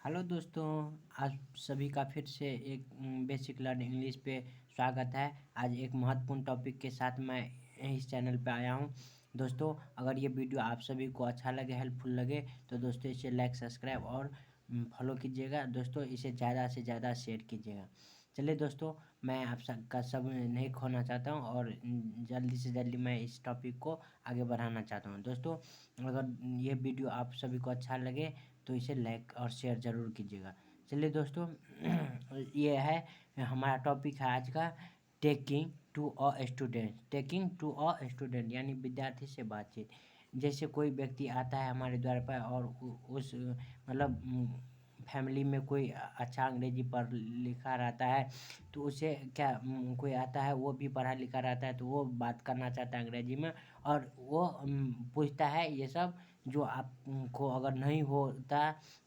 Hello दोस्तों। आप सभी का फिर से एक बेसिक लर्न इंग्लिश पे स्वागत है। आज एक महत्वपूर्ण टॉपिक के साथ मैं इस चैनल पे आया हूँ। दोस्तों, अगर ये वीडियो आप सभी को अच्छा लगे, हेल्पफुल लगे, तो दोस्तों इसे लाइक, सब्सक्राइब और फॉलो कीजिएगा। दोस्तों, इसे ज़्यादा से ज़्यादा शेयर कीजिएगा। चलिए दोस्तों, मैं आप सबका सब नहीं खोना चाहता हूँ और जल्दी से जल्दी मैं इस टॉपिक को आगे बढ़ाना चाहता हूँ। दोस्तों, अगर ये वीडियो आप सभी को अच्छा लगे तो इसे लाइक और शेयर ज़रूर कीजिएगा। चलिए दोस्तों, ये है हमारा टॉपिक है आज का, talking to a student. Talking to a student यानी विद्यार्थी से बातचीत। जैसे कोई व्यक्ति आता है हमारे द्वार पर और उस मतलब फैमिली में कोई अच्छा अंग्रेजी पढ़ लिखा रहता है, तो उसे क्या कोई आता है वो भी पढ़ा लिखा रहता है, तो वो बात करना चाहता है अंग्रेजी में, और वो पूछता है ये सब जो आपको अगर नहीं होता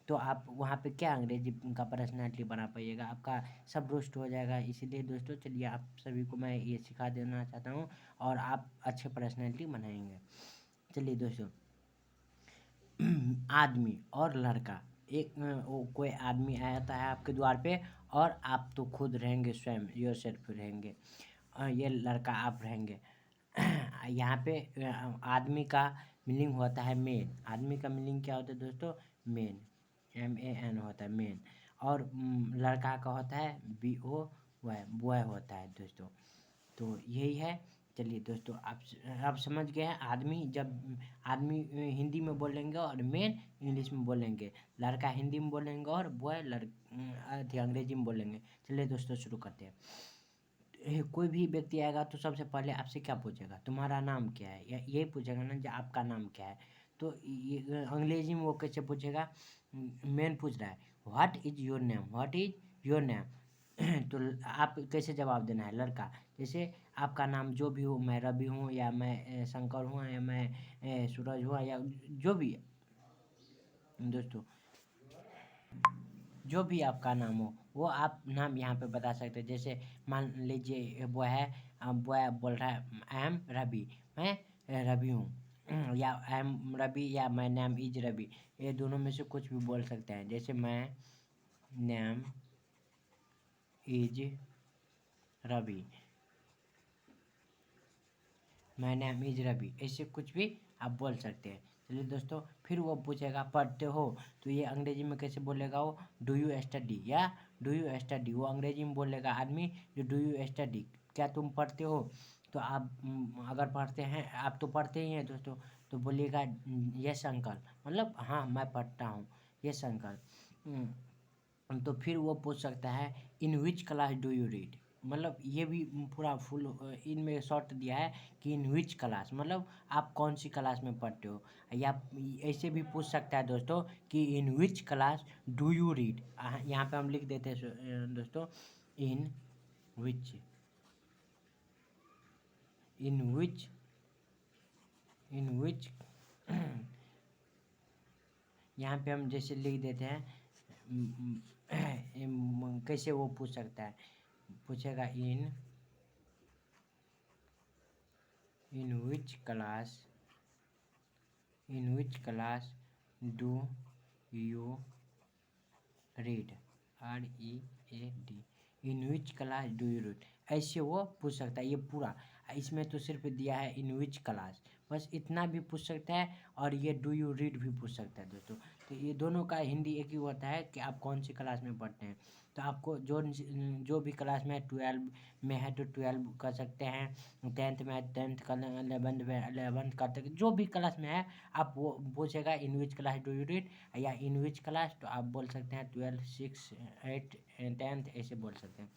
तो आप वहाँ पे क्या अंग्रेजी का पर्सनैलिटी बना पाइएगा, आपका सब रोस्ट हो जाएगा। इसीलिए दोस्तों, चलिए आप सभी को मैं ये सिखा देना चाहता हूँ और आप अच्छे पर्सनैलिटी बनाएंगे। चलिए दोस्तों, आदमी और लड़का। एक वो कोई आदमी आता है आपके द्वार पे और आप तो खुद रहेंगे, स्वयं योर सेल्फ रहेंगे, ये लड़का आप रहेंगे। यहाँ पे आदमी का मीनिंग होता है मेन। आदमी का मीनिंग क्या होता है दोस्तों? मेन, MEN होता है मेन। और लड़का का होता है BOY, बॉय होता है दोस्तों। तो यही है। चलिए दोस्तों, आप समझ गए हैं। आदमी जब आदमी हिंदी में बोलेंगे और मेन इंग्लिश में बोलेंगे, लड़का हिंदी में बोलेंगे और बॉय अंग्रेजी में बोलेंगे। चलिए दोस्तों, शुरू करते हैं। कोई भी व्यक्ति आएगा तो सबसे पहले आपसे क्या पूछेगा? तुम्हारा नाम क्या है? या यही पूछेगा ना, जो आपका नाम क्या है। तो ये अंग्रेजी में वो कैसे पूछेगा? मेन पूछ रहा है, what is your name, what is your name. तो आप कैसे जवाब देना है? लड़का, जैसे आपका नाम जो भी हो, मैं रवि हूँ या मैं शंकर हूँ या मैं सूरज हुआ या जो भी दोस्तों, जो भी आपका नाम हो वो आप नाम यहाँ पे बता सकते हैं। जैसे मान लीजिए वो है, बॉय बोल रहा है आई एम रवि, मैं रवि हूँ, या आई एम रवि या माय नेम इज रवि। ये दोनों में से कुछ भी बोल सकते हैं। जैसे my name is Ravi, my name is Ravi, ऐसे कुछ भी आप बोल सकते हैं। चलिए दोस्तों, फिर वो पूछेगा पढ़ते हो, तो ये अंग्रेजी में कैसे बोलेगा वो? डू यू स्टडी या डू यू स्टडी। वो अंग्रेजी में बोलेगा आदमी जो डू यू स्टडी, क्या तुम पढ़ते हो? तो आप अगर पढ़ते हैं, आप तो पढ़ते ही हैं दोस्तों, तो बोलिएगा यस अंकल, मतलब हाँ मैं पढ़ता हूँ, यस अंकल। तो फिर वो पूछ सकता है in which class do you read. मतलब ये भी पूरा फुल इनमें शॉर्ट दिया है कि इन विच क्लास, मतलब आप कौन सी क्लास में पढ़ते हो। या ऐसे भी पूछ सकता है दोस्तों कि in which class do you read. यहाँ पे हम लिख देते हैं दोस्तों, इन विच, इन विच, इन विच। यहाँ पे हम जैसे लिख देते हैं कैसे वो पूछ सकता है? पूछेगा in which class, in which class do you read, READ, in which class do you read. ऐसे वो पूछ सकता है। ये पूरा इसमें तो सिर्फ दिया है इन विच क्लास, बस इतना भी पूछ सकता है। और ये डू यू रीड भी पूछ सकता है दोस्तों। तो ये दोनों का हिंदी एक ही होता है कि आप कौन सी क्लास में पढ़ते हैं। तो आपको जो भी क्लास में 12 में है तो 12 कर सकते हैं, 10th में है 10th कर, 11th में 11th कर सकते, जो भी क्लास में है आप वो पूछेगा in which class do you read या इन विच क्लास, तो आप बोल सकते हैं 12, 6, 8, 10th, ऐसे बोल सकते हैं।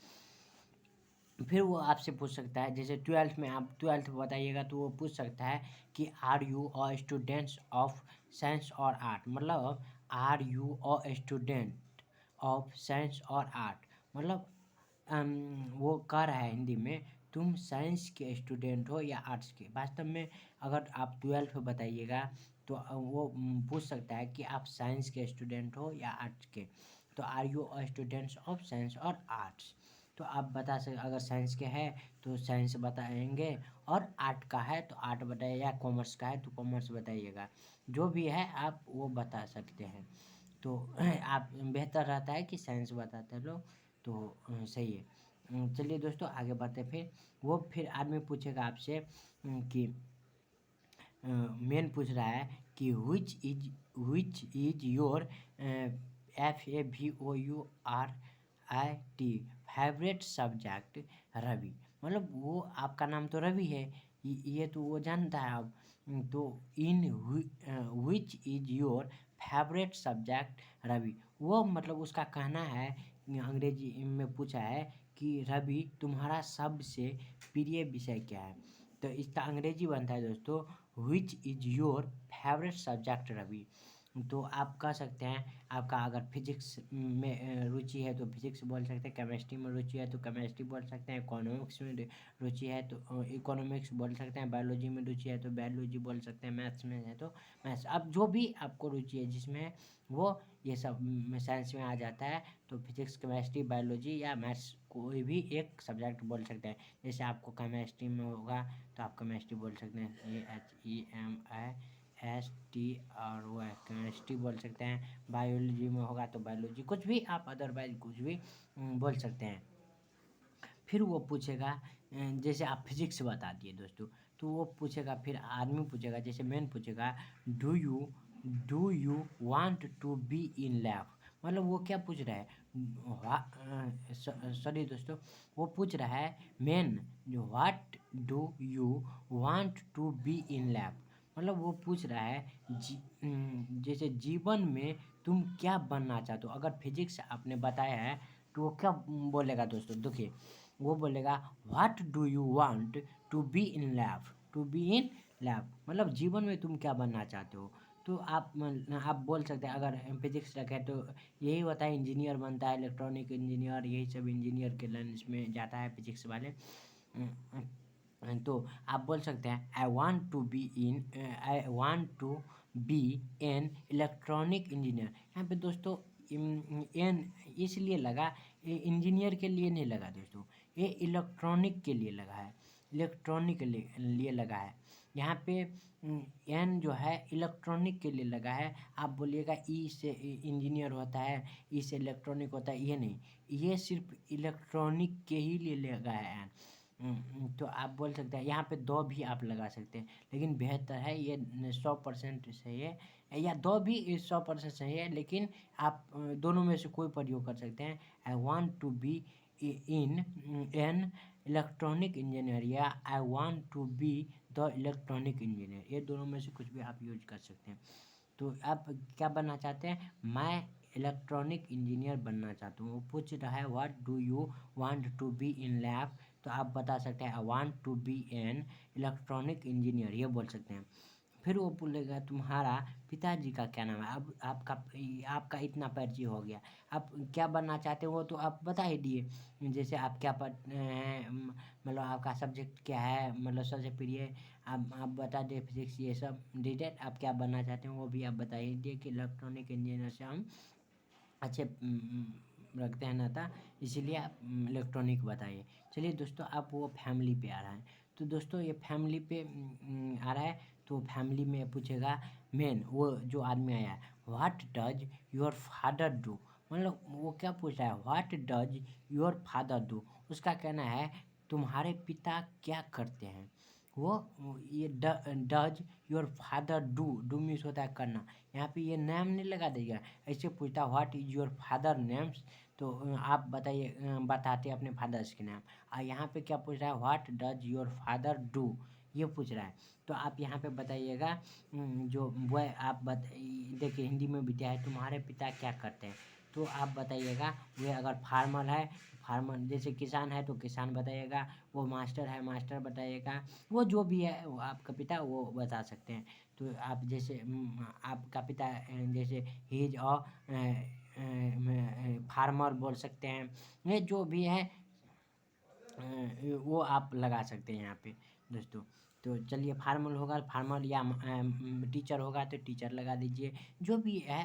फिर वो आपसे पूछ सकता है, जैसे 12th में आप 12th बताइएगा तो वो पूछ सकता है कि are you a students of science और आर्ट। मतलब are you a student of science और आर्ट, मतलब वो कह रहा है हिंदी में तुम साइंस के स्टूडेंट हो या आर्ट्स के। वास्तव में अगर आप 12th में बताइएगा तो वो पूछ सकता है कि आप साइंस के स्टूडेंट हो या आर्ट्स के। तो are you a students of science और आर्ट्स, तो आप बता सकते। अगर साइंस के है तो साइंस बताएंगे, और आर्ट का है तो आर्ट बताइए, या कॉमर्स का है तो कॉमर्स बताइएगा। जो भी है आप वो बता सकते हैं। तो आप बेहतर रहता है कि साइंस बताते हैं लोग, तो सही है। चलिए दोस्तों आगे बढ़ते हैं। फिर आदमी पूछेगा आपसे कि मेन पूछ रहा है कि which is your FAVOURIT favourite subject Ravi. मतलब वो आपका नाम तो रवि है, ये तो वो जानता है अब। तो in which is your favourite subject Ravi, वो मतलब उसका कहना है, अंग्रेजी में पूछा है कि रवि तुम्हारा सबसे प्रिय विषय क्या है। तो इसका अंग्रेजी बनता है दोस्तों, which is your favourite subject Ravi. तो आप कह सकते हैं आपका अगर फिजिक्स में रुचि है तो फिजिक्स बोल सकते हैं, केमिस्ट्री में रुचि है तो केमिस्ट्री बोल सकते हैं, इकोनॉमिक्स में रुचि है तो इकोनॉमिक्स बोल सकते हैं, बायोलॉजी में रुचि है तो बायोलॉजी बोल सकते हैं, मैथ्स में है तो मैथ्स। अब जो भी आपको रुचि है जिसमें वो ये सब साइंस में आ जाता है, तो फिजिक्स केमिस्ट्री बायोलॉजी या मैथ्स कोई भी एक सब्जेक्ट बोल सकते हैं। जैसे आपको केमिस्ट्री में होगा तो आप केमिस्ट्री बोल सकते हैं, CHEMIST, और वो केमिस्ट्री बोल सकते हैं। बायोलॉजी में होगा तो बायोलॉजी, कुछ भी आप अदरवाइज कुछ भी बोल सकते हैं। फिर वो पूछेगा जैसे आप फिजिक्स बता दिए दोस्तों, तो वो पूछेगा, फिर आदमी पूछेगा, जैसे मैन पूछेगा, do you want to be in lab. मतलब वो क्या पूछ रहा है, सॉरी दोस्तों, वो पूछ रहा है मैन, जो what do you want to be in lab. मतलब वो पूछ रहा है जैसे जीवन में तुम क्या बनना चाहते हो। अगर फिजिक्स आपने बताया है तो वो क्या बोलेगा दोस्तों, देखिए वो बोलेगा what do you want to be in lab, to be in lab, मतलब जीवन में तुम क्या बनना चाहते हो। तो आप बोल सकते हैं, अगर फिजिक्स रखे तो यही होता है, इंजीनियर बनता है, इलेक्ट्रॉनिक इंजीनियर, यही सब इंजीनियर के लाइन में जाता है फिजिक्स वाले। तो आप बोल सकते हैं I want to be an electronic engineer. यहाँ पे दोस्तों एन इसलिए लगा, ये इंजीनियर के लिए नहीं लगा दोस्तों, ये इलेक्ट्रॉनिक के लिए लगा है, इलेक्ट्रॉनिक के लिए लगा है। यहाँ पे एन जो है इलेक्ट्रॉनिक के लिए लगा है। आप बोलिएगा ई से इंजीनियर होता है, ई से इलेक्ट्रॉनिक होता है, ये नहीं, ये सिर्फ इलेक्ट्रॉनिक के ही लिए लगा है एन। तो आप बोल सकते हैं, यहाँ पे दो भी आप लगा सकते हैं, लेकिन बेहतर है ये 100% सही है, या दो भी 100% सही है, लेकिन आप दोनों में से कोई प्रयोग कर सकते हैं। I want to be in an electronic engineer, या I want to be the electronic engineer, ये दोनों में से कुछ भी आप यूज कर सकते हैं। तो आप क्या बनना चाहते हैं, मैं इलेक्ट्रॉनिक इंजीनियर बनना चाहता हूँ। वो पूछ रहा है what do you want to be in lab, तो आप बता सकते हैं I want to be an electronic engineer, ये बोल सकते हैं। फिर वो बोलेगा तुम्हारा पिताजी का क्या नाम है। अब आपका इतना परिचय हो गया, आप क्या बनना चाहते हो वो तो आप बता ही दिए। जैसे आप क्या मतलब आपका सब्जेक्ट क्या है, मतलब सबसे प्रिय, आप बता दिए फिजिक्स, ये सब डिटेल। आप क्या बनना चाहते हो वो भी आप बता ही दिए कि इलेक्ट्रॉनिक इंजीनियर से हम अच्छे रखते हैं नाता, इसीलिए आप इलेक्ट्रॉनिक बताइए। चलिए दोस्तों, आप वो फैमिली पे आ रहा है, तो दोस्तों ये फैमिली पे आ रहा है, तो फैमिली में पूछेगा मेन, वो जो आदमी आया है, what does your father do. मतलब वो क्या पूछ रहा है, what does your father do, उसका कहना है तुम्हारे पिता क्या करते हैं। वो ये does your father do means होता है करना, यहाँ पे ये नेम नहीं लगा देगा। ऐसे पूछता what is your father names, तो आप बताइए, बताते अपने फादर्स के नाम। यहाँ पे क्या पूछ रहा है, what does your father do, ये पूछ रहा है। तो आप यहाँ पे बताइएगा जो वह आप देखिए हिंदी में भी दिया है, तुम्हारे पिता क्या करते हैं, तो आप बताइएगा। वह अगर फार्मर है, फार्मर जैसे किसान है तो किसान बताइएगा, वो मास्टर है मास्टर बताइएगा, वो जो भी है वो आपका पिता वो बता सकते हैं। तो आप जैसे आपका पिता जैसे ही इज फार्मर बोल सकते हैं, ये जो भी है वो आप लगा सकते हैं यहाँ पे दोस्तों। तो चलिए फार्मर होगा फार्मर, या टीचर होगा तो टीचर लगा दीजिए, जो भी है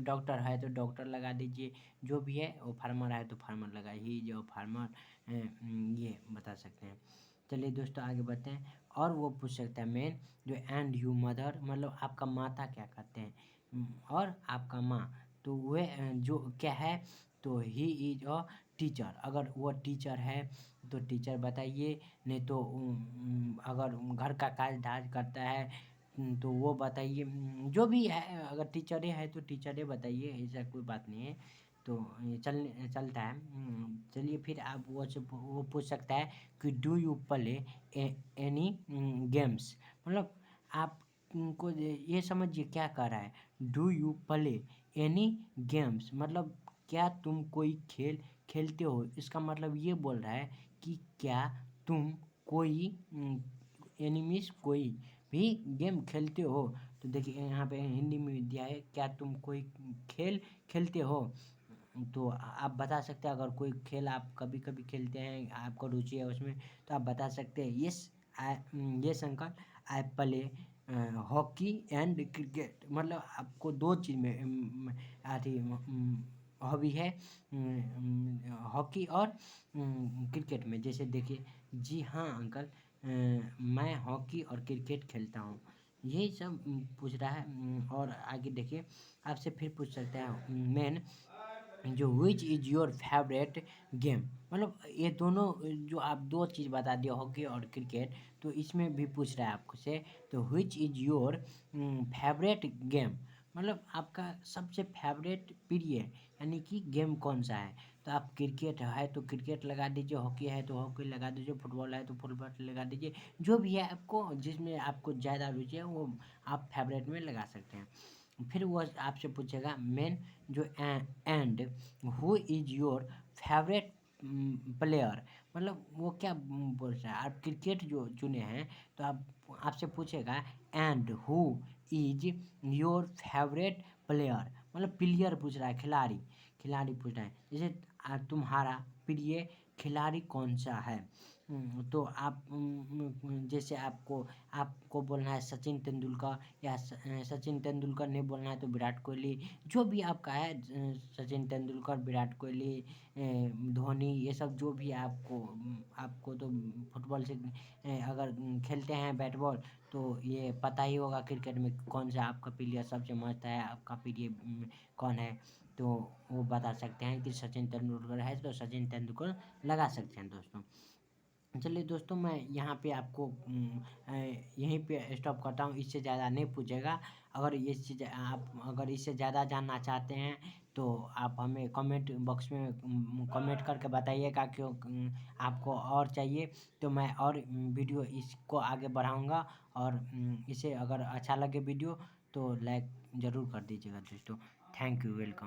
डॉक्टर है तो डॉक्टर लगा दीजिए, जो भी है वो फार्मर है तो फार्मर लगा ही, जो फार्मर ये बता सकते हैं। चलिए दोस्तों आगे बढ़ते हैं, और वो पूछ सकता है मेन जो एंड यू मदर, मतलब आपका माता क्या करते हैं, और आपका माँ तो वह जो क्या है, तो ही इज अ टीचर। अगर वो टीचर है तो टीचर बताइए, नहीं तो अगर घर का काज धाज करता है तो वो बताइए। जो भी है, अगर टीचर है तो टीचर बताइए, ऐसा कोई बात नहीं है। तो ये चलता है। चलिए फिर आप वो पूछ सकता है कि do you play any games. मतलब आप को ये समझिए क्या कर रहा है। Do you play any games मतलब क्या तुम कोई खेल खेलते हो, इसका मतलब ये बोल रहा है कि क्या तुम कोई एनिमीज कोई भी गेम खेलते हो। तो देखिए यहाँ पे हिंदी में दिया है, क्या तुम कोई खेल खेलते हो। तो आप बता सकते हैं, अगर कोई खेल आप कभी कभी खेलते हैं, आपको रुचि है उसमें, तो आप बता सकते हैं yes yes uncle I play hockey and cricket. मतलब आपको दो चीज़ में आती हॉबी है, हॉकी और क्रिकेट में। जैसे देखिए, जी हाँ अंकल, मैं हॉकी और क्रिकेट खेलता हूँ, यही सब पूछ रहा है। और आगे देखिए, आपसे फिर पूछ सकते हैं मैन जो which is your favourite game. मतलब ये दोनों जो आप दो चीज़ बता दिए, हॉकी और क्रिकेट, तो इसमें भी पूछ रहा है आपको से, तो which is your favourite game. मतलब आपका सबसे फेवरेट प्रिय यानी कि गेम कौन सा है। तो आप क्रिकेट है तो क्रिकेट लगा दीजिए, हॉकी है तो हॉकी लगा दीजिए, फुटबॉल है तो फुटबॉल लगा दीजिए। जो भी है आपको, जिसमें आपको ज़्यादा रुचि है वो आप फेवरेट में लगा सकते हैं। फिर वो आपसे पूछेगा मेन जो and who is your favourite player. मतलब वो क्या बोल रहा है, आप क्रिकेट जो चुने हैं, तो आप आपसे पूछेगा and who is your favourite player. मतलब प्लेयर पूछ रहा है, खिलाड़ी खिलाड़ी पूछ रहा है। जैसे तुम्हारा प्रिय खिलाड़ी कौन सा है। तो आप जैसे आपको बोलना है सचिन तेंदुलकर, या सचिन तेंदुलकर नहीं बोलना है तो विराट कोहली। जो भी आपका है, सचिन तेंदुलकर, विराट कोहली, धोनी, ये सब जो भी आपको तो फुटबॉल से अगर खेलते हैं बैट बॉल, तो ये पता ही होगा क्रिकेट में कौन सा आपका प्लेयर सबसे मस्त है, आपका प्रिय कौन है। तो वो बता सकते हैं कि सचिन तेंदुलकर है तो सचिन तेंदुलकर लगा सकते हैं दोस्तों। चलिए दोस्तों, मैं यहाँ पे आपको यहीं पे स्टॉप करता हूँ, इससे ज़्यादा नहीं पूछेगा। अगर ये चीज़ आप अगर इससे ज़्यादा जानना चाहते हैं तो आप हमें कमेंट बॉक्स में कमेंट करके बताइएगा, क्यों आपको और चाहिए तो मैं और वीडियो इसको आगे बढ़ाऊँगा। और इसे अगर अच्छा लगे वीडियो तो लाइक ज़रूर कर दीजिएगा दोस्तों। Thank you, welcome.